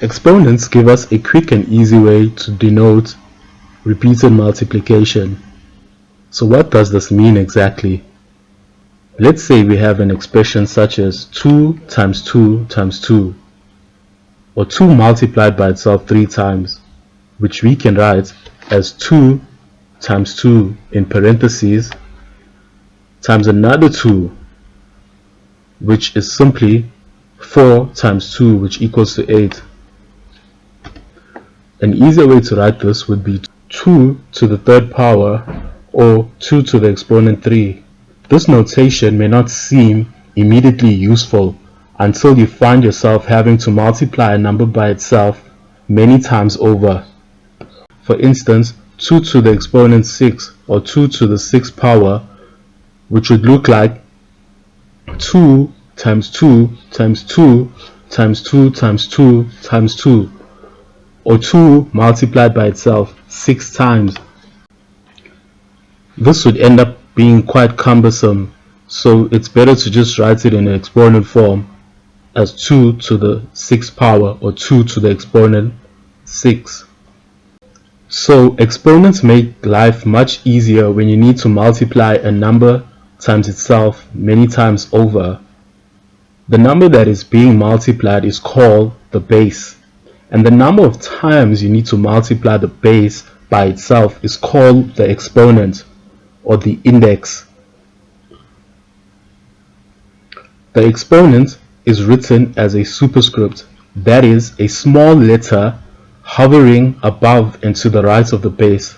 Exponents give us a quick and easy way to denote repeated multiplication. So what does this mean exactly? Let's say we have an expression such as 2 times 2 times 2, or 2 multiplied by itself 3 times, which we can write as 2 times 2 in parentheses times another 2, which is simply 4 times 2, which equals to 8. An easier way to write this would be 2 to the third power, or 2 to the exponent 3. This notation may not seem immediately useful until you find yourself having to multiply a number by itself many times over. For instance, 2 to the exponent 6, or 2 to the 6th power, which would look like 2 times 2 times 2 times 2 times 2 times 2, or 2 multiplied by itself 6 times. This would end up being quite cumbersome, so it's better to just write it in an exponent form as 2 to the 6th power, or 2 to the exponent 6. So exponents make life much easier when you need to multiply a number times itself many times over. The number that is being multiplied is called the base, and the number of times you need to multiply the base by itself is called the exponent, or the index. The exponent is written as a superscript, that is, a small letter hovering above and to the right of the base.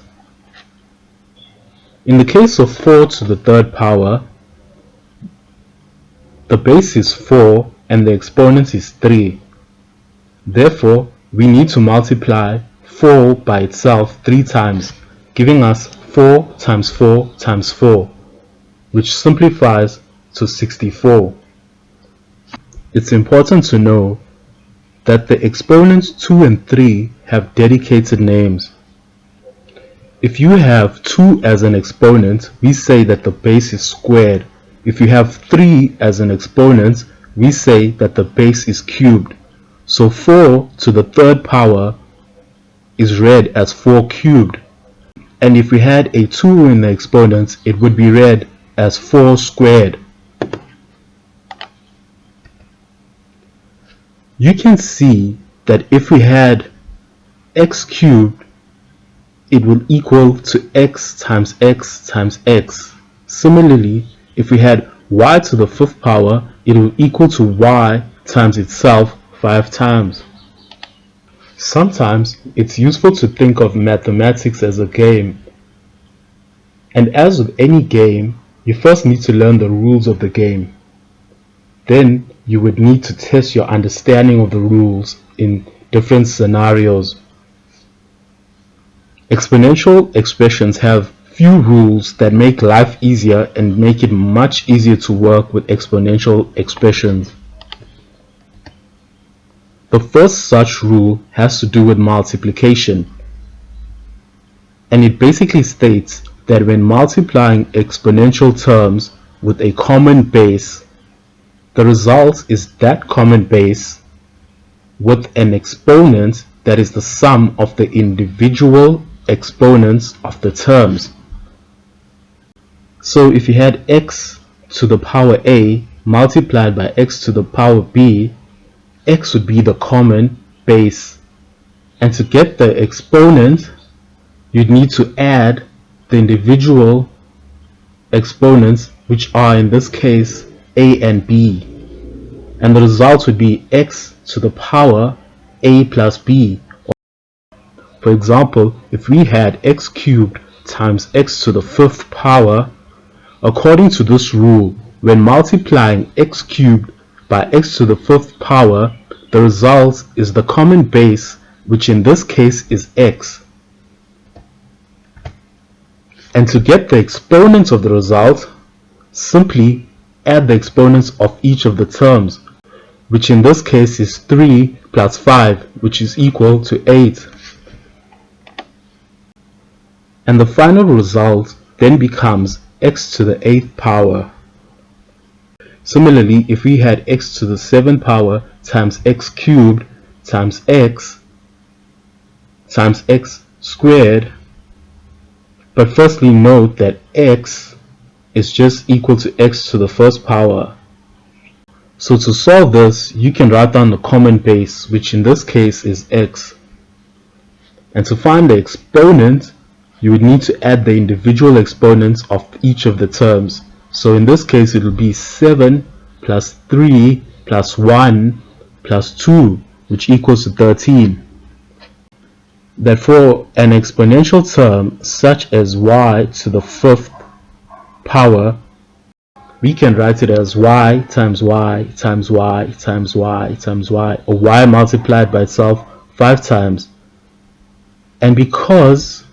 In the case of 4 to the third power, the base is 4 and the exponent is 3. Therefore, we need to multiply 4 by itself 3 times, giving us 4 times 4 times 4, which simplifies to 64. It's important to know that the exponents 2 and 3 have dedicated names. If you have 2 as an exponent, we say that the base is squared. If you have 3 as an exponent, we say that the base is cubed. So 4 to the third power is read as 4 cubed. And if we had a 2 in the exponents, it would be read as 4 squared. You can see that if we had x cubed, it would equal to x times x times x. Similarly, if we had y to the 5th power, it will equal to y times itself 5 times. Sometimes it's useful to think of mathematics as a game. And as with any game, you first need to learn the rules of the game. Then you would need to test your understanding of the rules in different scenarios. Exponential expressions have few rules that make life easier and make it much easier to work with exponential expressions. The first such rule has to do with multiplication, and it basically states that when multiplying exponential terms with a common base, the result is that common base with an exponent that is the sum of the individual exponents of the terms. So if you had x to the power a multiplied by x to the power b, x would be the common base. And to get the exponent, you'd need to add the individual exponents, which are in this case a and b. And the result would be x to the power a plus b. For example, if we had x cubed times x to the 5th power, according to this rule, when multiplying x cubed by x to the 5th power, the result is the common base, which in this case is x. And to get the exponent of the result, simply add the exponents of each of the terms, which in this case is 3 plus 5, which is equal to 8. And the final result then becomes x to the 8th power. Similarly, if we had x to the 7th power times x cubed times x squared. But firstly note that x is just equal to x to the first power. So to solve this, you can write down the common base, which in this case is x. And to find the exponent, you would need to add the individual exponents of each of the terms. So in this case, it will be 7 plus 3 plus 1 plus 2, which equals to 13. Therefore, an exponential term such as y to the fifth power, we can write it as y times y times y times y times y, or y multiplied by itself 5 times. And because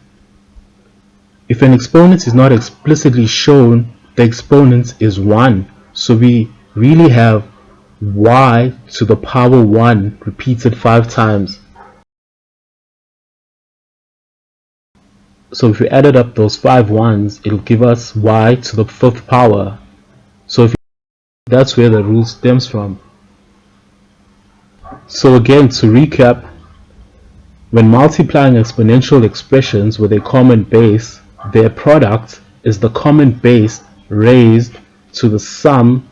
if an exponent is not explicitly shown, the exponent is 1. So we really have y to the power 1 repeated 5 times. So if we added up those 5 ones, it'll give us y to the fifth power. So that's where the rule stems from. So again, to recap, when multiplying exponential expressions with a common base, their product is the common base raised to the sum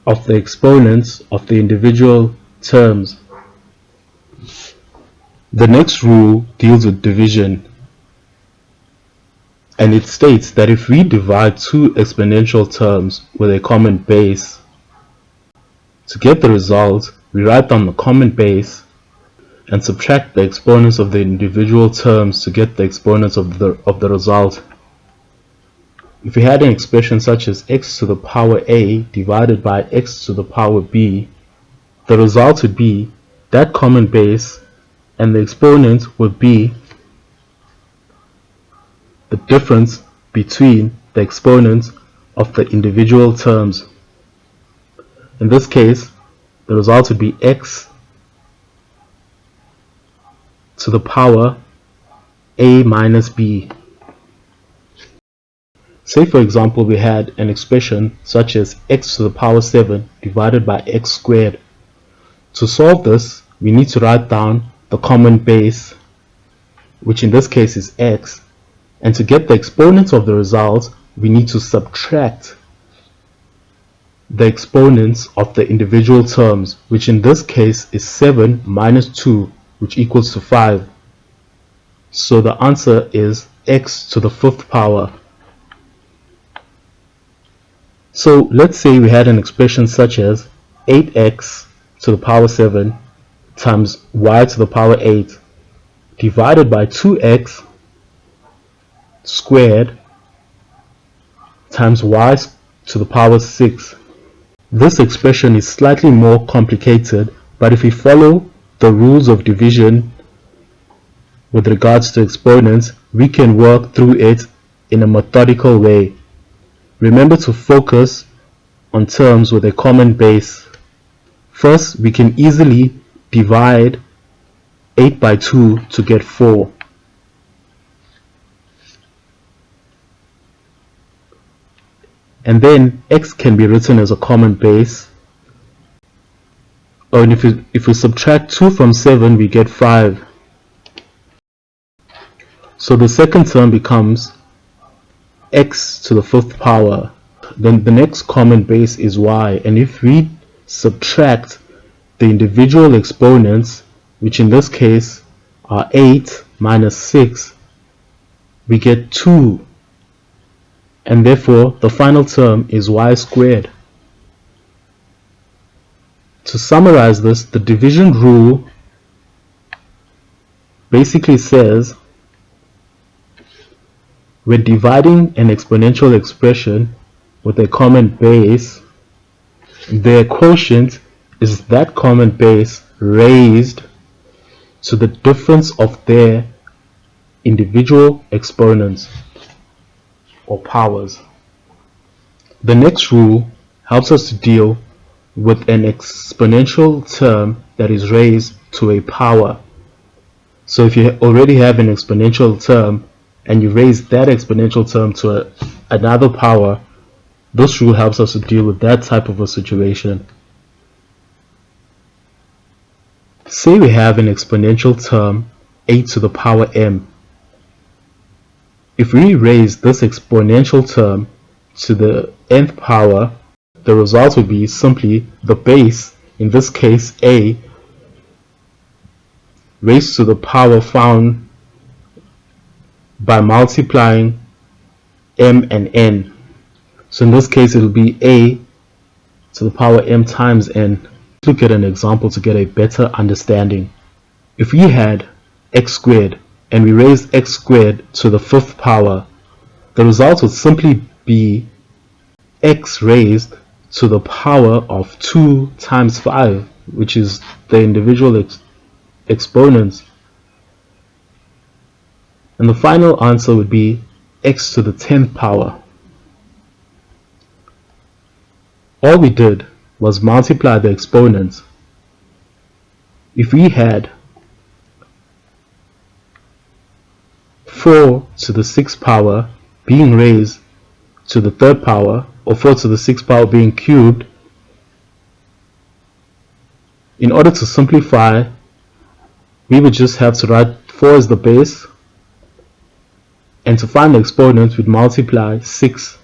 of the exponents of the individual terms. The next rule deals with division, and it states that if we divide two exponential terms with a common base, to get the result, we write down the common base and subtract the exponents of the individual terms to get the exponents of the result. If we had an expression such as x to the power a divided by x to the power b, the result would be that common base, and the exponent would be the difference between the exponents of the individual terms. In this case, the result would be x to the power a minus b. Say for example we had an expression such as x to the power 7 divided by x squared. To solve this, we need to write down the common base, which in this case is x, and to get the exponents of the result, we need to subtract the exponents of the individual terms, which in this case is 7 minus 2, which equals to 5. So the answer is x to the fifth power. So let's say we had an expression such as 8x to the power 7 times y to the power 8 divided by 2x squared times y to the power 6. This expression is slightly more complicated, but if we follow the rules of division with regards to exponents, we can work through it in a methodical way. Remember to focus on terms with a common base. First, we can easily divide 8 by 2 to get 4. And then x can be written as a common base. And if we subtract 2 from 7, we get 5. So the second term becomes x to the fifth power. Then the next common base is y, and if we subtract the individual exponents, which in this case are 8 minus 6, we get 2, and therefore the final term is y squared. To summarize this, the division rule basically says we're dividing an exponential expression with a common base. Their quotient is that common base raised to the difference of their individual exponents or powers. The next rule helps us to deal with an exponential term that is raised to a power. So if you already have an exponential term and you raise that exponential term to another power, this rule helps us to deal with that type of a situation. Say we have an exponential term a to the power m. If we raise this exponential term to the nth power, the result would be simply the base, in this case a, raised to the power found by multiplying m and n. So in this case it will be a to the power m times n. Let's look at an example to get a better understanding. If we had x squared and we raised x squared to the fifth power, the result would simply be x raised to the power of 2 times 5, which is the individual exponents. And the final answer would be x to the 10th power. All we did was multiply the exponents. If we had 4 to the 6th power being raised to the 3rd power, or 4 to the 6th power being cubed, in order to simplify, we would just have to write 4 as the base, and to find the exponent we'd multiply 6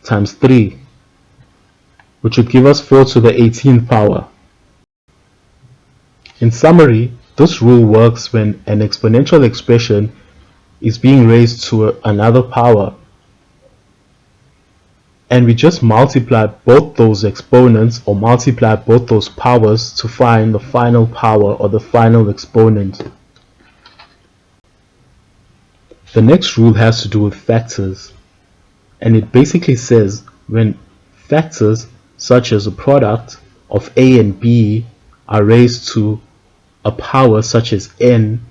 times 3, which would give us 4 to the 18th power. In summary, this rule works when an exponential expression is being raised to another power, and we just multiply both those exponents or multiply both those powers to find the final power or the final exponent. The next rule has to do with factors, and it basically says when factors such as a product of a and b are raised to a power such as n,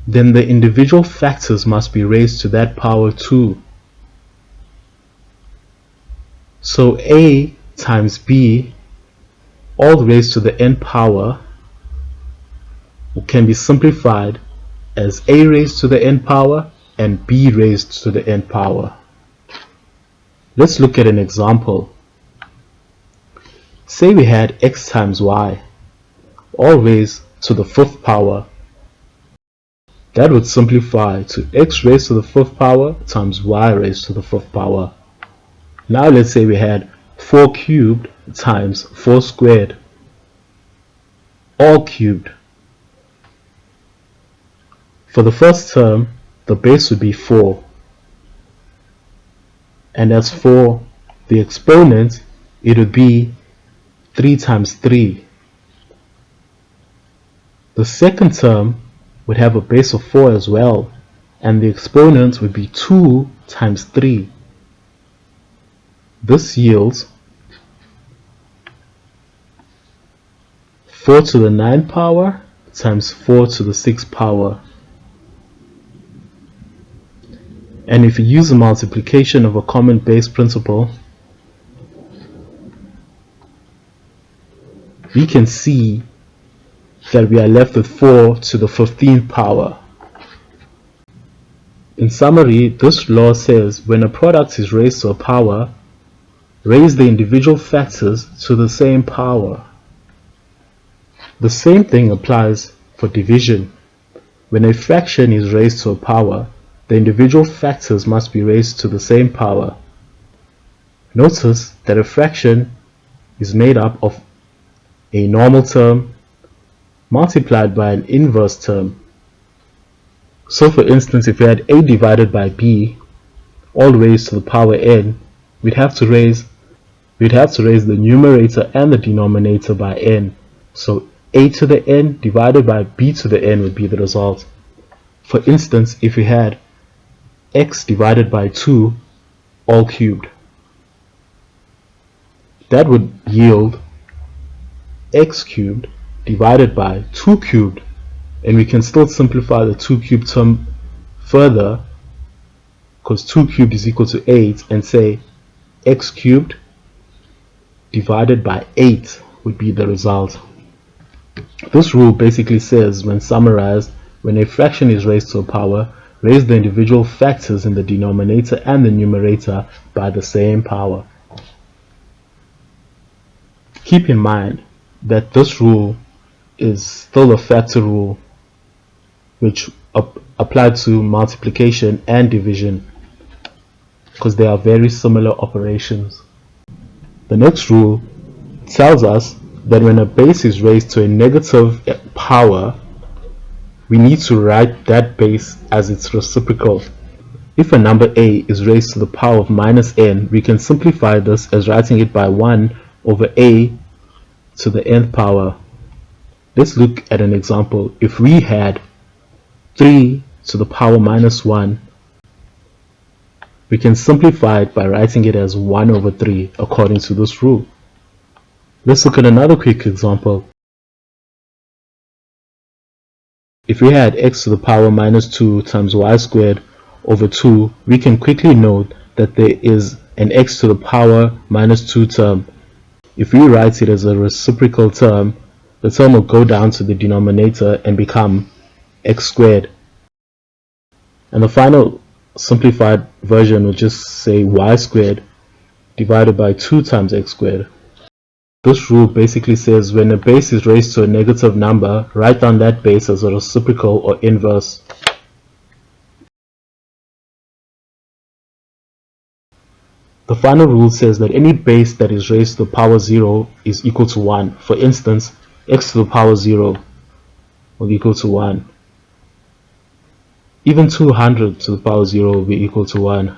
then the individual factors must be raised to that power too. So a times b, all raised to the n power, can be simplified as a raised to the n power and b raised to the n power. Let's look at an example. Say we had x times y, all raised to the 5th power. That would simplify to x raised to the 5th power times y raised to the 5th power. Now let's say we had 4 cubed times 4 squared, all cubed. For the first term, the base would be 4. And as for the exponent, it would be 3 times 3. The second term would have a base of 4 as well, and the exponent would be 2 times 3. This yields 4 to the 9th power times 4 to the 6th power. And if you use the multiplication of a common base principle, we can see that we are left with 4 to the 15th power. In summary, this law says when a product is raised to a power, raise the individual factors to the same power. The same thing applies for division. When a fraction is raised to a power, the individual factors must be raised to the same power. Notice that a fraction is made up of a normal term multiplied by an inverse term. So for instance, if we had a divided by b, all raised to the power n, we'd have to raise the numerator and the denominator by n. So a to the n divided by b to the n would be the result. For instance, if we had x divided by 2, all cubed, that would yield x cubed divided by 2 cubed, and we can still simplify the 2 cubed term further, because 2 cubed is equal to 8, and say x cubed divided by 8 would be the result. This rule basically says, when summarized, when a fraction is raised to a power, raise the individual factors in the denominator and the numerator by the same power. Keep in mind that this rule is still the factor rule, which applied to multiplication and division, because they are very similar operations. The next rule tells us that when a base is raised to a negative power, we need to write that base as its reciprocal. If a number a is raised to the power of minus n, we can simplify this as writing it by 1 over a to the nth power. Let's look at an example. If we had 3 to the power minus 1, we can simplify it by writing it as 1 over 3 according to this rule. Let's look at another quick example. If we had x to the power minus 2 times y squared over 2, we can quickly note that there is an x to the power minus 2 term. If we write it as a reciprocal term, the term will go down to the denominator and become x squared. And the final simplified version will just say y squared divided by 2 times x squared. This rule basically says when a base is raised to a negative number, write down that base as a reciprocal or inverse. The final rule says that any base that is raised to the power 0 is equal to 1. For instance, x to the power 0 will equal to 1. Even 200 to the power 0 will be equal to 1.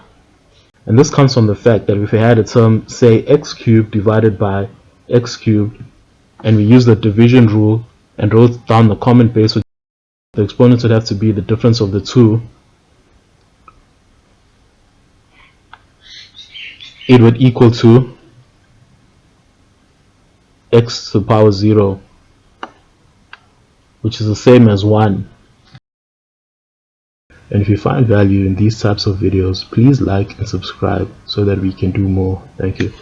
And this comes from the fact that if we had a term, say x cubed divided by x cubed, and we use the division rule and wrote down the common base, the exponent would have to be the difference of the two. It would equal to x to the power 0, which is the same as 1. And if you find value in these types of videos, please like and subscribe so that we can do more. Thank you.